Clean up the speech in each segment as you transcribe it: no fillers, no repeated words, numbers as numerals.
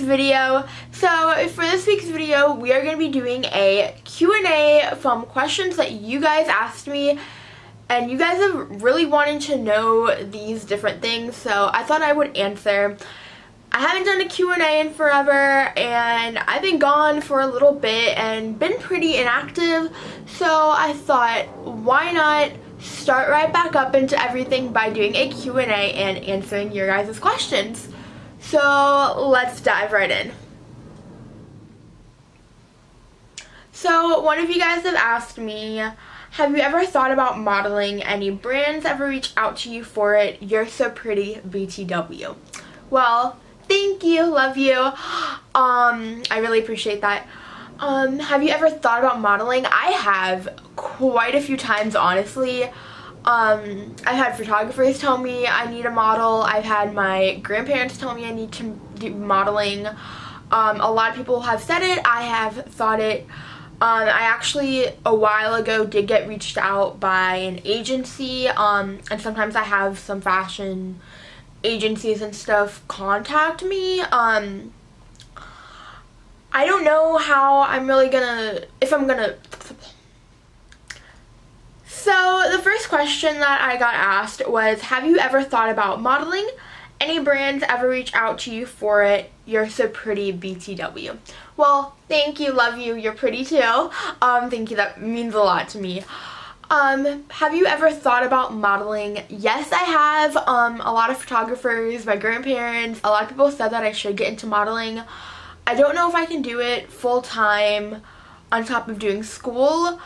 video. So for this week's video, we are going to be doing a Q&A from questions that you guys asked me, and you guys have really wanted to know these different things, so I thought I would answer. I haven't done a Q&A in forever, and I've been gone for a little bit and been pretty inactive, so I thought, why not start right back up into everything by doing a Q&A and answering your guys' questions. So let's dive right in. So one of you guys have asked me, have you ever thought about modeling? Any brands ever reach out to you for it? You're so pretty, BTW. Well, thank you, love you. I really appreciate that. Have you ever thought about modeling? I have quite a few times, honestly. I've had photographers tell me I need a model. I've had my grandparents tell me I need to do modeling. A lot of people have said it. I have thought it. I actually, a while ago, did get reached out by an agency, and sometimes I have some fashion agencies and stuff contact me. I don't know how I'm really gonna, if I'm gonna. So the first question that I got asked was, have you ever thought about modeling? Any brands ever reach out to you for it? You're so pretty, BTW. Well, thank you, love you, you're pretty too. Thank you, that means a lot to me. Have you ever thought about modeling? Yes, I have. A lot of photographers, my grandparents, a lot of people said that I should get into modeling. I don't know if I can do it full-time on top of doing school.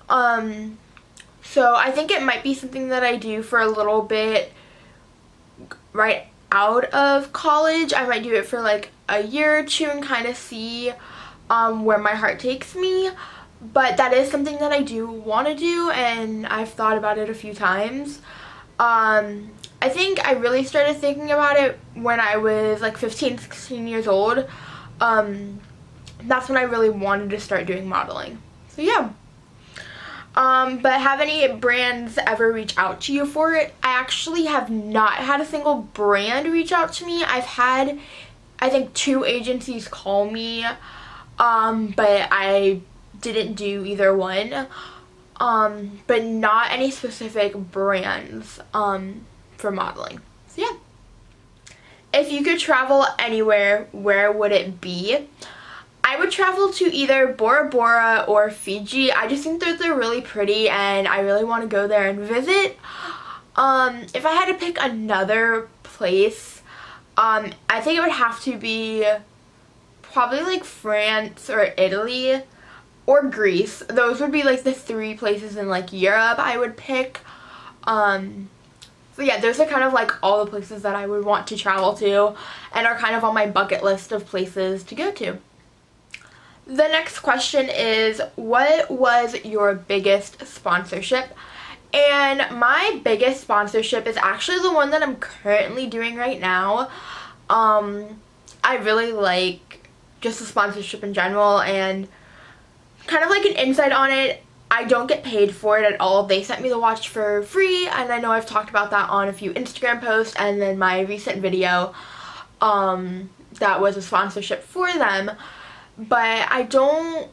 So I think it might be something that I do for a little bit right out of college. I might do it for like a year or two and kind of see where my heart takes me. But that is something that I do want to do, and I've thought about it a few times. I think I really started thinking about it when I was like 15, 16 years old. That's when I really wanted to start doing modeling. So yeah. But have any brands ever reach out to you for it? I actually have not had a single brand reach out to me. I've had, I think, 2 agencies call me, but I didn't do either one. But not any specific brands, for modeling. So yeah. If you could travel anywhere, where would it be? I would travel to either Bora Bora or Fiji. I just think that they're really pretty and I really want to go there and visit. If I had to pick another place, I think it would have to be probably like France or Italy or Greece. Those would be like the 3 places in like Europe I would pick. So yeah, those are kind of like all the places that I would want to travel to and are kind of on my bucket list of places to go to. The next question is, what was your biggest sponsorship? And my biggest sponsorship is actually the one that I'm currently doing right now. I really like just the sponsorship in general, and kind of like an insight on it, I don't get paid for it at all. They sent me the watch for free, and I know I've talked about that on a few Instagram posts and then my recent video that was a sponsorship for them. But I don't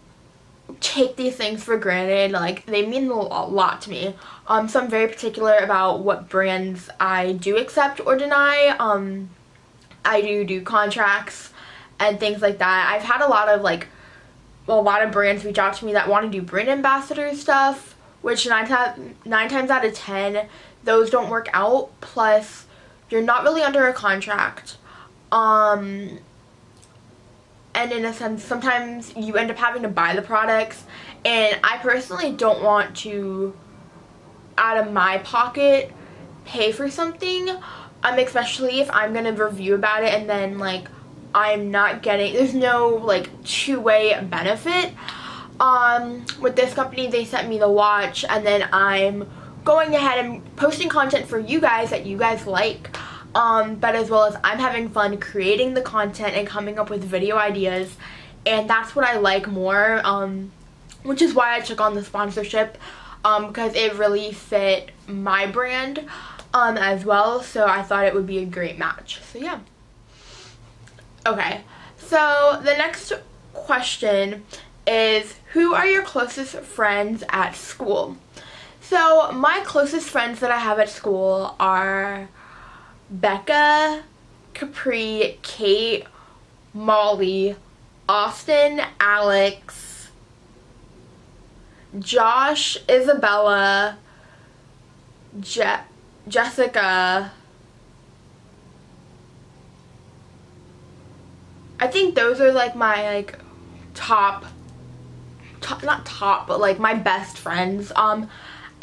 take these things for granted. Like, they mean a lot to me. So I'm very particular about what brands I do accept or deny. I do contracts and things like that. I've had a lot of brands reach out to me that want to do brand ambassador stuff, which 9 times out of 10, those don't work out. Plus, you're not really under a contract. And in a sense, sometimes you end up having to buy the products, and I personally don't want to, out of my pocket, pay for something, especially if I'm going to review about it and then, like, I'm not getting, there's no, like, two-way benefit. With this company, they sent me the watch, and then I'm going ahead and posting content for you guys that you guys like. But as well as I'm having fun creating the content and coming up with video ideas, and that's what I like more, which is why I took on the sponsorship, because it really fit my brand as well, so I thought it would be a great match. So yeah. Okay, So the next question is, who are your closest friends at school? So my closest friends that I have at school are Becca, Capri, Kate, Molly, Austin, Alex, Josh, Isabella, Jessica. I think those are like my top, not top, but like my best friends.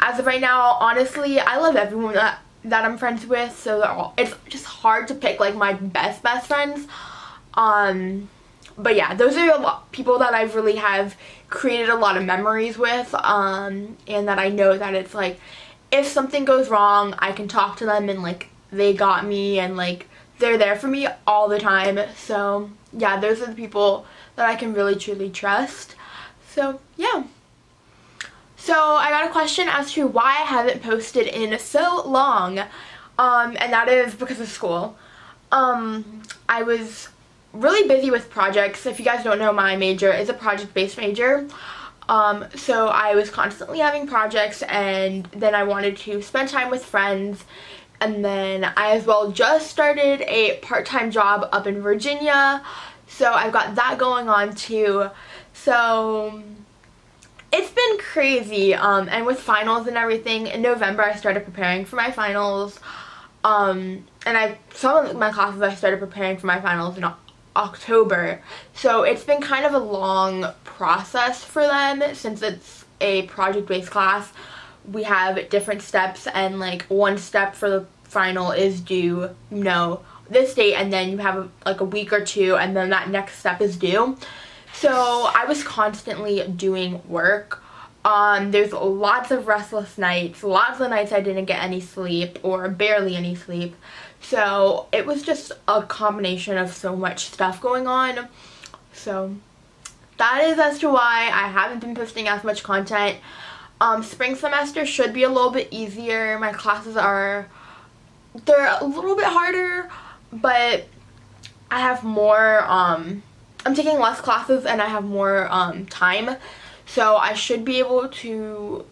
As of right now, honestly, I love everyone that I'm friends with, so it's just hard to pick like my best friends. But yeah, those are a lot people that I really have created a lot of memories with, and that I know that it's like, if something goes wrong, I can talk to them and like they got me, and like they're there for me all the time. So yeah, those are the people that I can really truly trust. So yeah. So I got a question as to why I haven't posted in so long, and that is because of school. I was really busy with projects. If you guys don't know, my major is a project-based major. So I was constantly having projects, and then I wanted to spend time with friends, and then I as well just started a part-time job up in Virginia, so I've got that going on too. So it's been crazy, and with finals and everything, in November I started preparing for my finals, and some of my classes I started preparing for my finals in October, so it's been kind of a long process for them. Since it's a project-based class, we have different steps, and like one step for the final is due, this date, and then you have like a week or two, and then that next step is due. So I was constantly doing work. There's lots of restless nights, lots of nights I didn't get any sleep or barely any sleep. So it was just a combination of so much stuff going on. So that is as to why I haven't been posting as much content. Spring semester should be a little bit easier. My classes they're a little bit harder, but I have more, I'm taking less classes and I have more time, so I should be able to,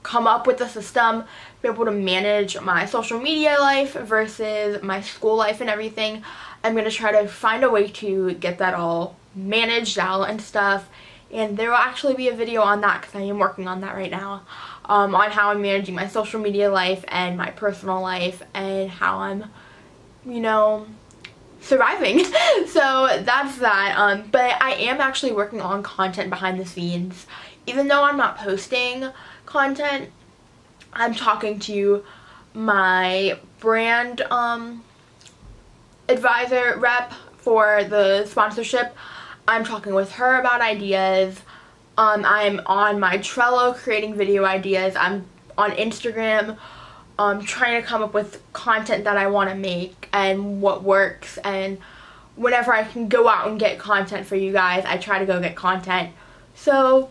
come up with a system, be able to manage my social media life versus my school life and everything. I'm going to try to find a way to get that all managed out and stuff, and there will actually be a video on that because I am working on that right now, on how I'm managing my social media life and my personal life and how I'm, surviving. So that's that. But I am actually working on content behind the scenes. Even though I'm not posting content, I'm talking to my brand advisor rep for the sponsorship. I'm talking with her about ideas. I'm on my Trello creating video ideas. I'm on Instagram trying to come up with content that I want to make and what works, and whenever I can go out and get content for you guys, I try to go get content. So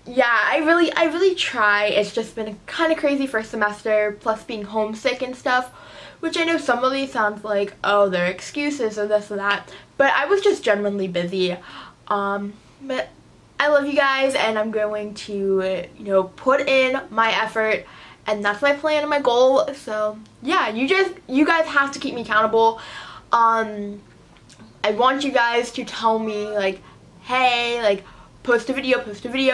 yeah, I really try. It's just been kind of crazy first semester, plus being homesick and stuff, which I know some of these sounds like, oh, they're excuses or this or that, but I was just genuinely busy. But I love you guys, and I'm going to, put in my effort, and that's my plan and my goal. So yeah, you guys have to keep me accountable. I want you guys to tell me like, hey, like, post a video,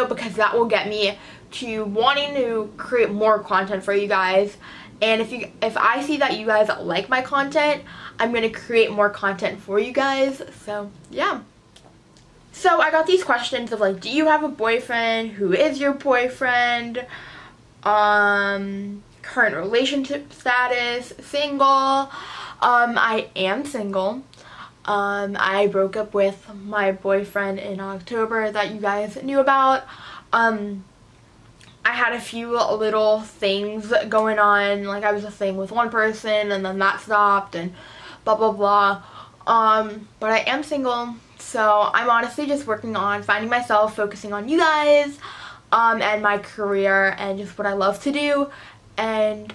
because that will get me to wanting to create more content for you guys. And if I see that you guys like my content, I'm gonna create more content for you guys. So yeah. So I got these questions of like, do you have a boyfriend? Who is your boyfriend? Current relationship status, single. I am single. I broke up with my boyfriend in October that you guys knew about. I had a few little things going on, like I was a thing with one person and then that stopped and blah blah blah. But I am single, so I'm honestly just working on finding myself, focusing on you guys, and my career and just what I love to do, and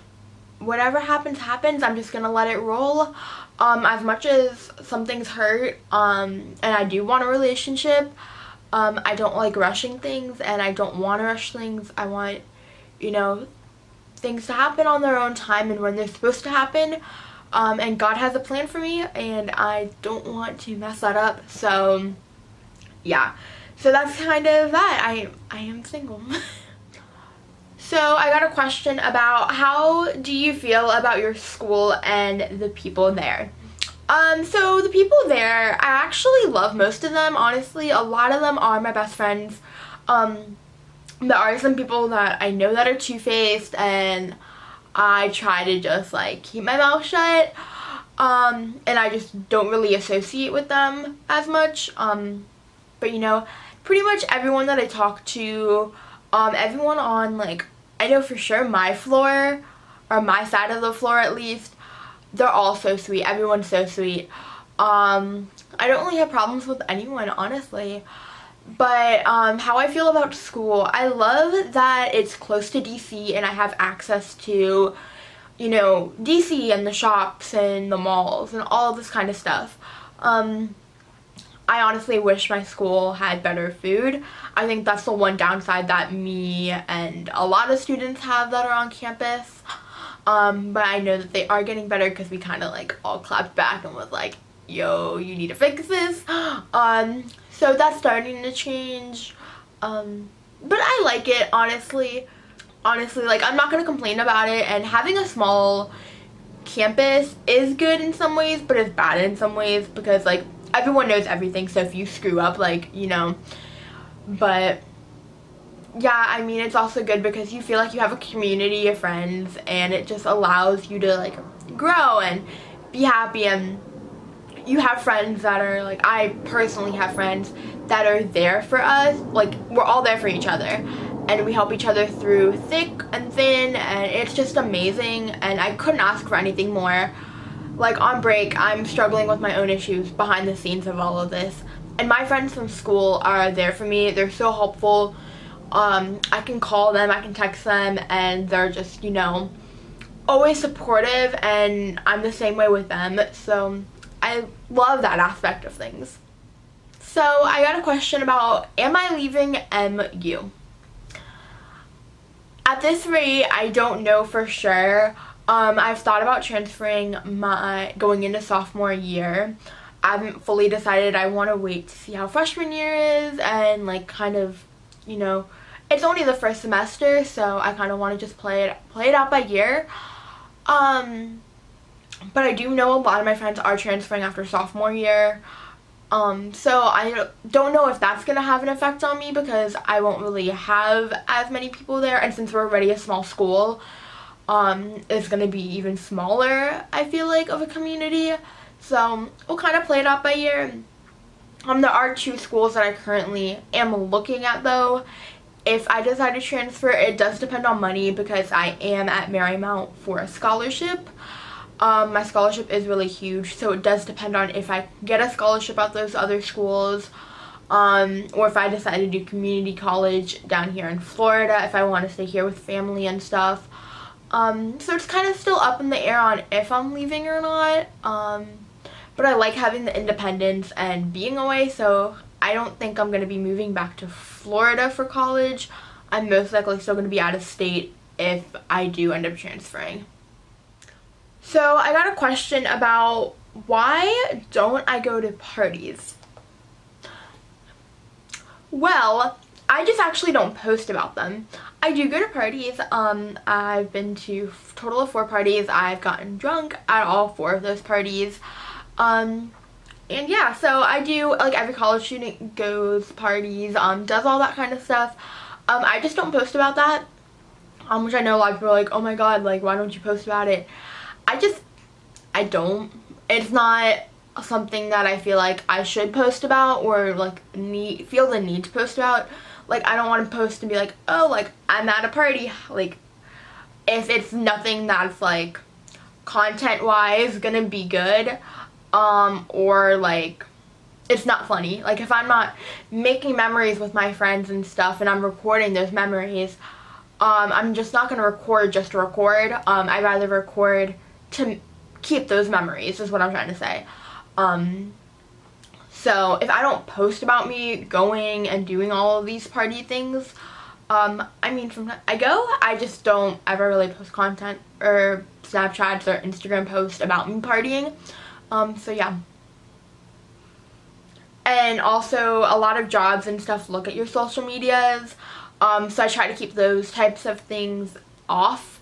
whatever happens happens. I'm just gonna let it roll. As much as some things hurt, and I do want a relationship, I don't like rushing things, and I don't want to rush things. I want, you know, things to happen on their own time and when they're supposed to happen. And God has a plan for me, and I don't want to mess that up. So yeah, so that's kind of that. I am single. So I got a question about how do you feel about your school and the people there. So the people there, I actually love most of them, honestly. A lot of them are my best friends. There are some people that I know that are two-faced, and I try to just like keep my mouth shut, and I just don't really associate with them as much. But you know, pretty much everyone that I talk to, everyone on, like, I know for sure my floor, or my side of the floor at least, they're all so sweet. Everyone's so sweet. I don't really have problems with anyone, honestly. But how I feel about school, I love that it's close to DC and I have access to, you know, DC and the shops and the malls and all this kind of stuff. I honestly wish my school had better food. I think that's the one downside that me and a lot of students have that are on campus. But I know that they are getting better because we kind of like all clapped back and was like, yo, you need to fix this. So that's starting to change. But I like it, honestly. Honestly, like, I'm not going to complain about it. And having a small campus is good in some ways, but it's bad in some ways because, like, everyone knows everything. So if you screw up, like, you know. But yeah, I mean, it's also good because you feel like you have a community of friends, and it just allows you to, like, grow and be happy. And you have friends that are, like, I personally have friends that are there for us. Like, we're all there for each other, and we help each other through thick and thin, and it's just amazing, and I couldn't ask for anything more. Like, on break, I'm struggling with my own issues behind the scenes of all of this, and my friends from school are there for me. They're so helpful. I can call them, I can text them, and they're just, you know, always supportive, and I'm the same way with them. So I love that aspect of things. So I got a question about, am I leaving MU? At this rate, I don't know for sure. I've thought about transferring going into sophomore year. I haven't fully decided. I want to wait to see how freshman year is, and like kind of, you know, it's only the first semester, so I kind of want to just play it out by year. But I do know a lot of my friends are transferring after sophomore year. So I don't know if that's going to have an effect on me because I won't really have as many people there. And since we're already a small school, it's going to be even smaller, I feel like, of a community. So we'll kind of play it out by year. There are 2 schools that I currently am looking at, though. If I decide to transfer, it does depend on money because I am at Marymount for a scholarship. My scholarship is really huge, so it does depend on if I get a scholarship at those other schools, or if I decide to do community college down here in Florida, if I want to stay here with family and stuff. So it's kind of still up in the air on if I'm leaving or not, but I like having the independence and being away, so I don't think I'm going to be moving back to Florida for college. I'm most likely still going to be out of state if I do end up transferring. So I got a question about, why don't I go to parties? Well, I just actually don't post about them. I do go to parties. I've been to a total of 4 parties. I've gotten drunk at all 4 of those parties. And yeah, so I do, like, every college student goes parties, does all that kind of stuff. I just don't post about that, which I know a lot of people are like, oh my god, like, why don't you post about it? I don't. It's not something that I feel like I should post about, or like feel the need to post about. Like, I don't want to post and be like, oh, like, I'm at a party. Like, if it's nothing that's like content wise gonna be good, or like it's not funny. Like, if I'm not making memories with my friends and stuff and I'm recording those memories, I'm just not gonna record just to record. I'd rather record to keep those memories is what I'm trying to say. So if I don't post about me going and doing all of these party things, I mean, I just don't ever really post content or Snapchats or Instagram posts about me partying. So yeah. And also a lot of jobs and stuff look at your social medias. So I try to keep those types of things off.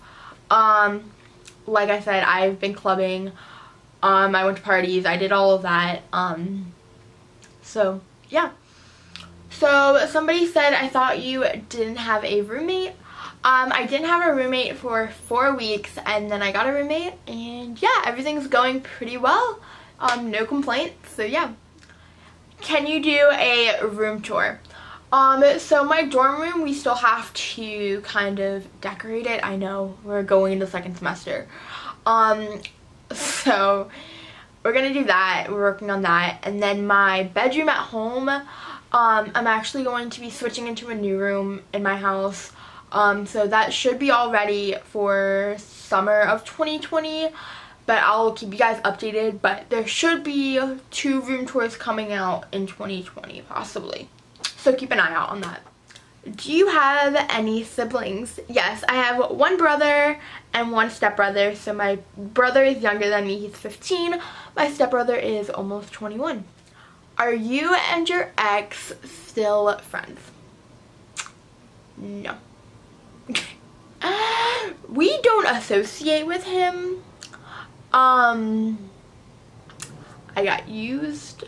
Like I said, I've been clubbing. I went to parties. I did all of that. So yeah. So somebody said, I thought you didn't have a roommate. I didn't have a roommate for 4 weeks, and then I got a roommate, and yeah, everything's going pretty well. No complaints. So yeah. Can you do a room tour? So my dorm room, we still have to kind of decorate it. I know, we're going into second semester. So we're gonna do that. We're working on that. And then my bedroom at home, I'm actually going to be switching into a new room in my house. So that should be all ready for summer of 2020. But I'll keep you guys updated. But there should be 2 room tours coming out in 2020, possibly. So keep an eye out on that. Do you have any siblings? Yes, I have 1 brother and 1 stepbrother. So my brother is younger than me. He's 15. My stepbrother is almost 21. Are you and your ex still friends? No. We don't associate with him. I got used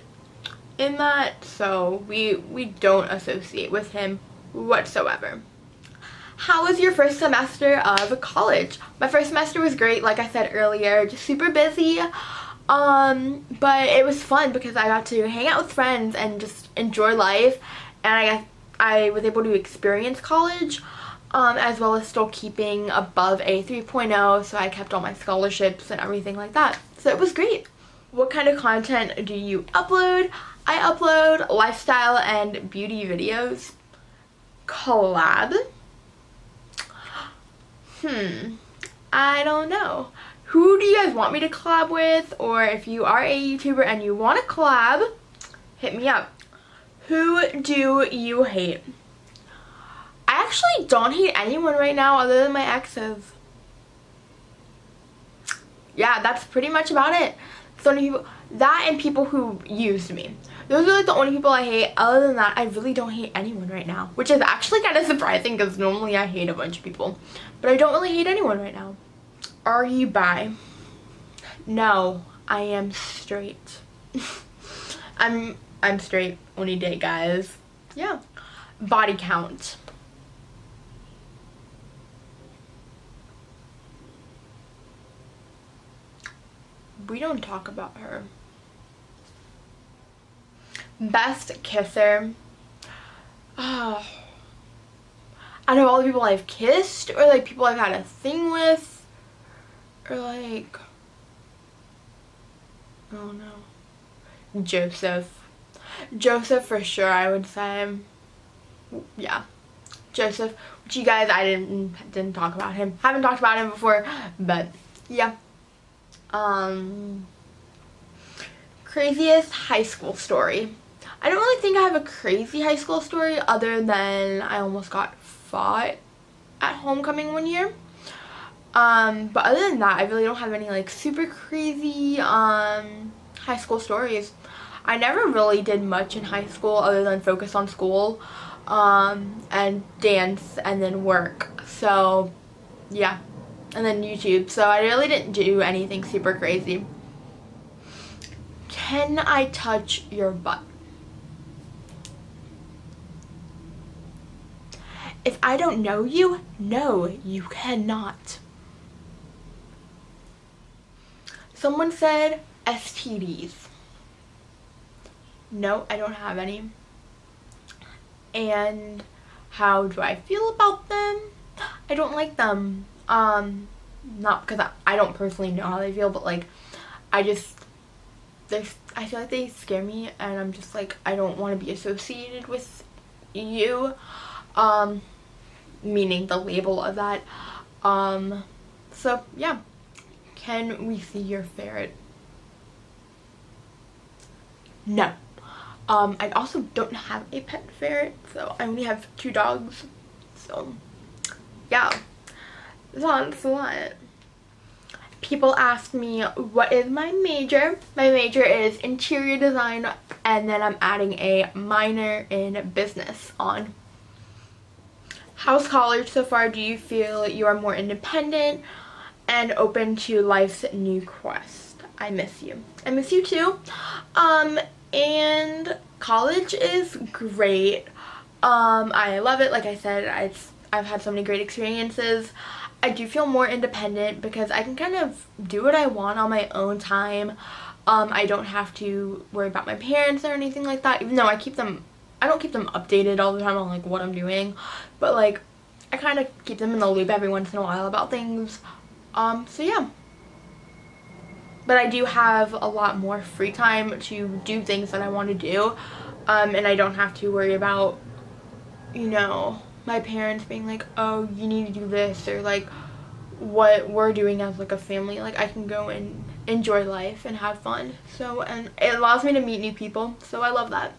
in that, so we don't associate with him whatsoever. How was your first semester of college? My first semester was great, like I said earlier, just super busy. But it was fun because I got to hang out with friends and just enjoy life, and I was able to experience college, as well as still keeping above a 3.0, so I kept all my scholarships and everything like that. So it was great. What kind of content do you upload? I upload lifestyle and beauty videos. Collab? I don't know. Who do you guys want me to collab with? Or if you are a YouTuber and you want to collab, hit me up. Who do you hate? I actually don't hate anyone right now other than my exes. Yeah, that's pretty much about it. So many people, that and people who used me. Those are like the only people I hate. Other than that, I really don't hate anyone right now. Which is actually kind of surprising because normally I hate a bunch of people. But I don't really hate anyone right now. Are you bi? No, I am straight. I'm straight. Only date guys. Yeah. Body count. We don't talk about her. Best kisser. Oh. Out of all the people I've kissed, or like people I've had a thing with, or like, oh no, Joseph for sure, I would say. Yeah, Joseph, which you guys, I didn't talk about him, haven't talked about him before, but yeah. Craziest high school story. I don't really think I have a crazy high school story other than I almost got fought at homecoming one year. But other than that, I really don't have any like super crazy high school stories. I never really did much in high school other than focus on school and dance and then work. So yeah, and then YouTube. So I really didn't do anything super crazy. Can I touch your butt? If I don't know you, no, you cannot. Someone said STDs. No, I don't have any. And how do I feel about them? I don't like them. Not because I don't personally know how they feel, but like, I feel like they scare me, and I'm just like, I don't want to be associated with you. Meaning the label of that. So yeah. Can we see your ferret? No. I also don't have a pet ferret, so I only have 2 dogs. So, yeah. That's what. People ask me, what is my major? My major is interior design, and then I'm adding a minor in business on. How's college so far? Do you feel you are more independent and open to life's new quest? I miss you. I miss you too. And college is great. I love it. Like I said, I've had so many great experiences. I do feel more independent because I can kind of do what I want on my own time. I don't have to worry about my parents or anything like that, even though I don't keep them updated all the time on like what I'm doing, but like I kind of keep them in the loop every once in a while about things. So yeah. But I do have a lot more free time to do things that I want to do, and I don't have to worry about, you know, my parents being like, oh, you need to do this, or like what we're doing as like a family. Like I can go and enjoy life and have fun. So, and it allows me to meet new people, so I love that.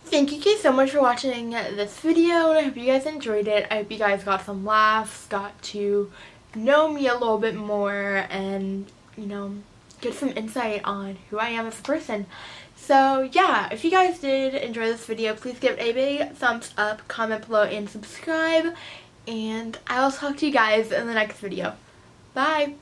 Thank you guys so much for watching this video, and I hope you guys enjoyed it. I hope you guys got some laughs, got to know me a little bit more, and, you know, get some insight on who I am as a person. So yeah, if you guys did enjoy this video, please give it a big thumbs up, comment below, and subscribe, and I will talk to you guys in the next video. Bye!